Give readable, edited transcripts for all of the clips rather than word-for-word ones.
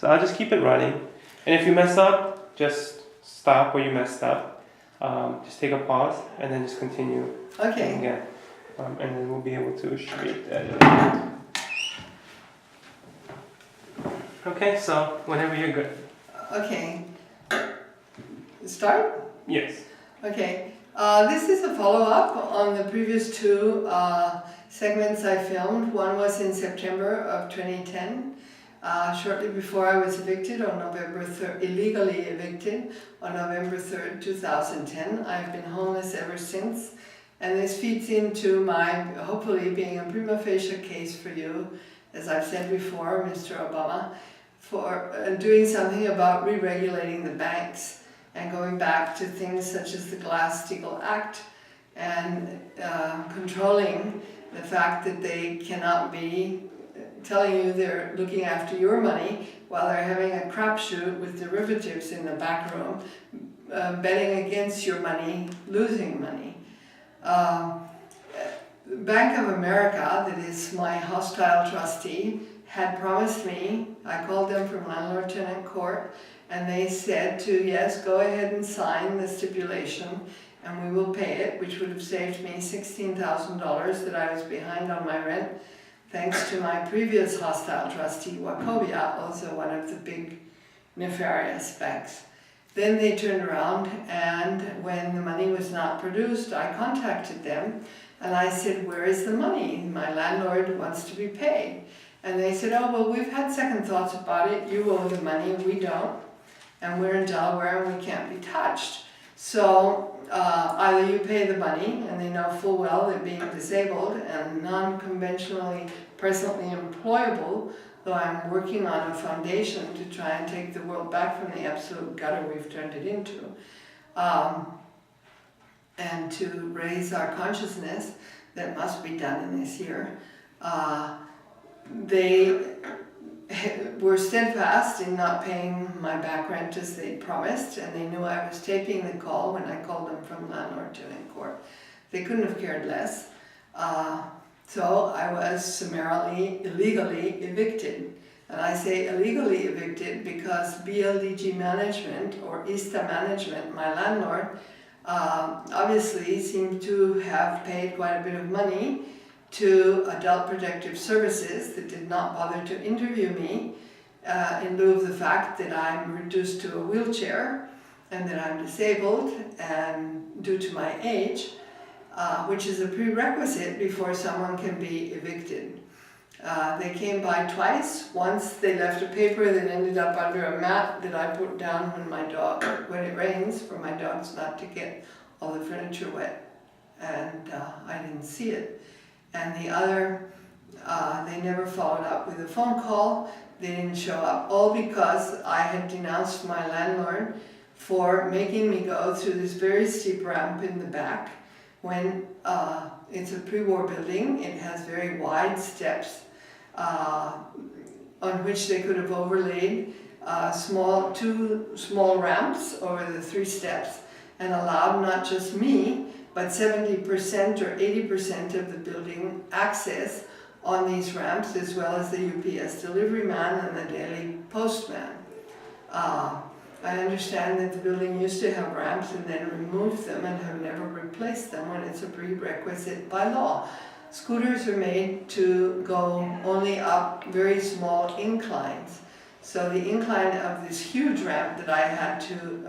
So I'll just keep it running. And if you mess up, just stop where you messed up. Just take a pause and then just continue. Okay. Again. And then we'll be able to straight that. Okay, so whenever you're good. Okay. Start? Yes. Okay. This is a follow-up on the previous two segments I filmed. One was in September of 2010, shortly before I was evicted on November 3rd, illegally evicted on November 3rd, 2010. I've been homeless ever since. And this feeds into my, hopefully, being a prima facie case for you, as I've said before, Mr. Obama, for doing something about re-regulating the banks and going back to things such as the Glass-Steagall Act and controlling the fact that they cannot be telling you they're looking after your money while they're having a crapshoot with derivatives in the back room, betting against your money, losing money. Bank of America, that is my hostile trustee, had promised me, I called them from landlord-tenant court, and they said to, yes, go ahead and sign the stipulation and we will pay it, which would have saved me $16,000 that I was behind on my rent, thanks to my previous hostile trustee, Wachovia, also one of the big nefarious banks. Then they turned around, and when the money was not produced, I contacted them and I said, where is the money? My landlord wants to be paid. And they said, oh, well, we've had second thoughts about it. You owe the money, we don't. And we're in Delaware and we can't be touched. So either you pay the money, and they know full well they're being disabled and non-conventionally presently employable, though I'm working on a foundation to try and take the world back from the absolute gutter we've turned it into, and to raise our consciousness that must be done in this year. They were steadfast in not paying my back rent as they promised, and they knew I was taping the call when I called them from landlord-tenant court. They couldn't have cared less. So I was summarily, illegally evicted. And I say illegally evicted because BLDG Management, or ISTA Management, my landlord, obviously seemed to have paid quite a bit of money to Adult Protective Services that did not bother to interview me in lieu of the fact that I'm reduced to a wheelchair and that I'm disabled and due to my age, which is a prerequisite before someone can be evicted. They came by twice. Once they left a paper that ended up under a mat that I put down when it rains, for my dogs not to get all the furniture wet, and I didn't see it. And the other, they never followed up with a phone call. They didn't show up, all because I had denounced my landlord for making me go through this very steep ramp in the back when it's a pre-war building. It has very wide steps on which they could have overlaid two small ramps over the 3 steps and allowed not just me, but 70% or 80% of the building access on these ramps, as well as the UPS delivery man and the daily postman. I understand that the building used to have ramps and then removed them and have never replaced them when it's a prerequisite by law. Scooters are made to go only up very small inclines. So the incline of this huge ramp that I had to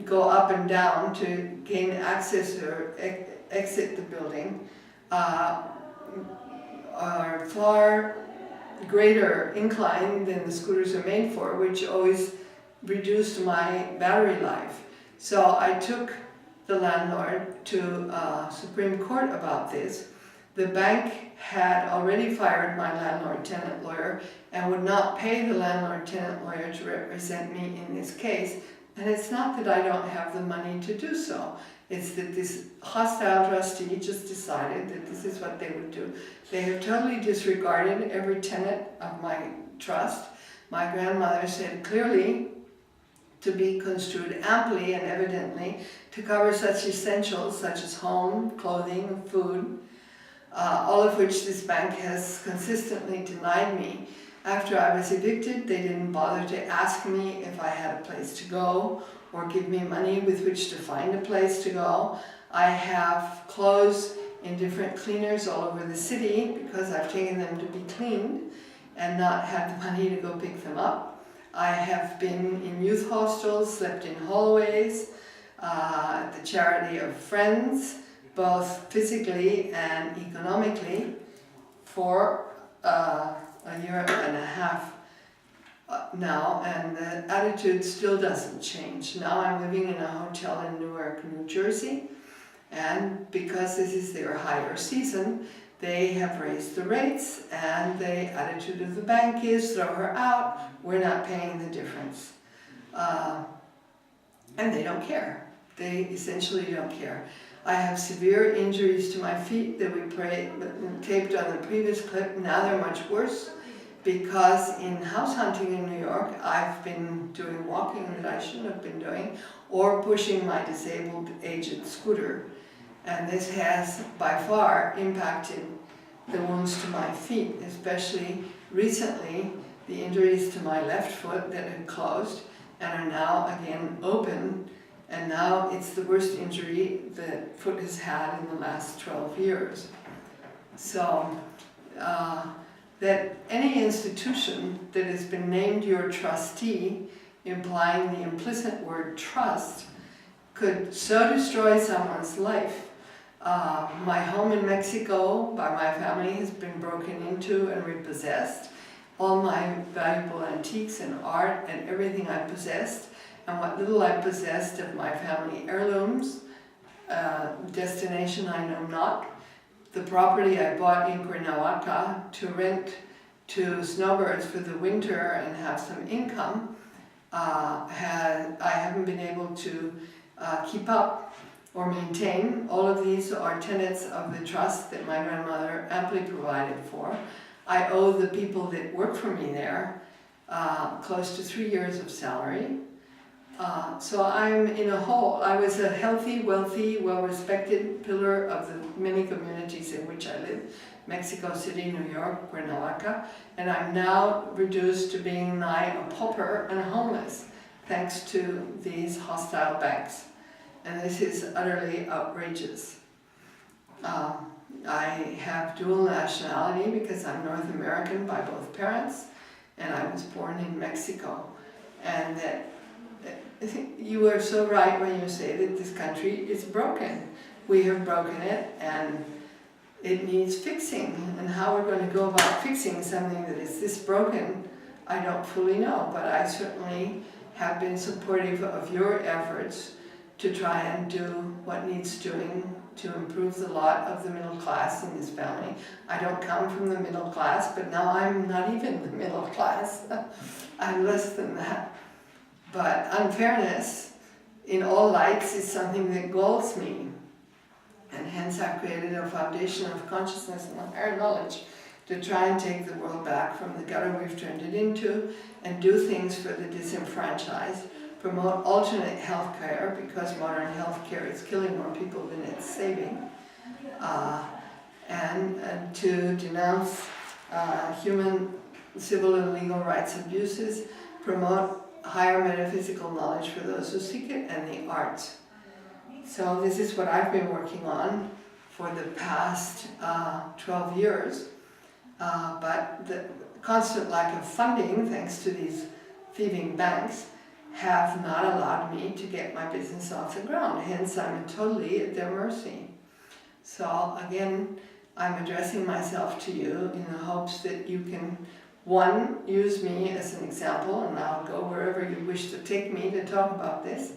go up and down to gain access or exit the building are far greater incline than the scooters are made for, which always reduced my battery life. So I took the landlord to Supreme Court about this. The bank had already fired my landlord-tenant lawyer and would not pay the landlord-tenant lawyer to represent me in this case. And it's not that I don't have the money to do so. It's that this hostile trustee just decided that this is what they would do. They have totally disregarded every tenet of my trust. My grandmother said clearly to be construed amply and evidently to cover such essentials such as home, clothing, food, all of which this bank has consistently denied me. After I was evicted, they didn't bother to ask me if I had a place to go or give me money with which to find a place to go. I have clothes in different cleaners all over the city because I've taken them to be cleaned and not had the money to go pick them up. I have been in youth hostels, slept in hallways, at the charity of friends, both physically and economically, for a year and a half now, and the attitude still doesn't change. Now I'm living in a hotel in Newark, New Jersey, and because this is their higher season, they have raised the rates, and the attitude of the bank is, throw her out, we're not paying the difference. And they don't care. They essentially don't care. I have severe injuries to my feet that we taped on the previous clip. Now they're much worse because in house hunting in New York, I've been doing walking that I shouldn't have been doing, or pushing my disabled aged scooter. And this has by far impacted the wounds to my feet, especially recently the injuries to my left foot that had closed and are now again open. And now it's the worst injury the foot has had in the last 12 years. So that any institution that has been named your trustee, implying the implicit word trust, could so destroy someone's life. My home in Mexico by my family has been broken into and repossessed. All my valuable antiques and art and everything I possessed, and what little I possessed of my family heirlooms, destination I know not. The property I bought in Cuernavaca to rent to snowbirds for the winter and have some income, I haven't been able to keep up or maintain. All of these are tenets of the trust that my grandmother amply provided for. I owe the people that work for me there close to 3 years of salary. So I'm in a hole. I was a healthy, wealthy, well-respected pillar of the many communities in which I live, Mexico City, New York, Cuernavaca, and I'm now reduced to being nigh a pauper and homeless, thanks to these hostile banks. And this is utterly outrageous. I have dual nationality because I'm North American by both parents, and I was born in Mexico. And that you are so right when you say that this country is broken. We have broken it, and it needs fixing. And how we're going to go about fixing something that is this broken, I don't fully know. But I certainly have been supportive of your efforts to try and do what needs doing to improve the lot of the middle class in this family. I don't come from the middle class, but now I'm not even the middle class. I'm less than that. But unfairness in all lights is something that galls me. And hence I've created a foundation of consciousness and higher knowledge to try and take the world back from the gutter we've turned it into and do things for the disenfranchised, promote alternate health care because modern health care is killing more people than it's saving, and to denounce human, civil and legal rights abuses, promote higher metaphysical knowledge for those who seek it, and the arts. So this is what I've been working on for the past 12 years, but the constant lack of funding, thanks to these thieving banks, have not allowed me to get my business off the ground. Hence, I'm totally at their mercy. So again, I'm addressing myself to you in the hopes that you can, one, use me as an example, and I'll go wherever you wish to take me to talk about this,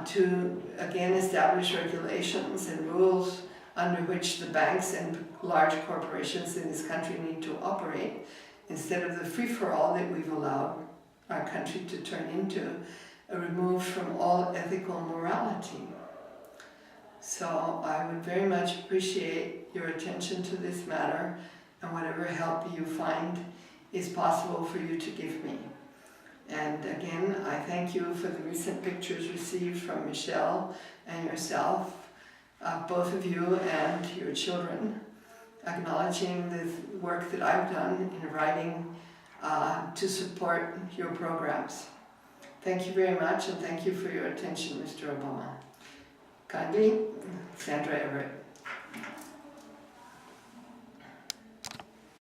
to again establish regulations and rules under which the banks and large corporations in this country need to operate, instead of the free-for-all that we've allowed our country to turn into, removed from all ethical morality. So I would very much appreciate your attention to this matter, and whatever help you find is possible for you to give me. And again, I thank you for the recent pictures received from Michelle and yourself, both of you and your children. acknowledging the work that I've done in writing to support your programs. Thank you very much, and thank you for your attention, Mr. Obama. Kindly, Sandra Everett.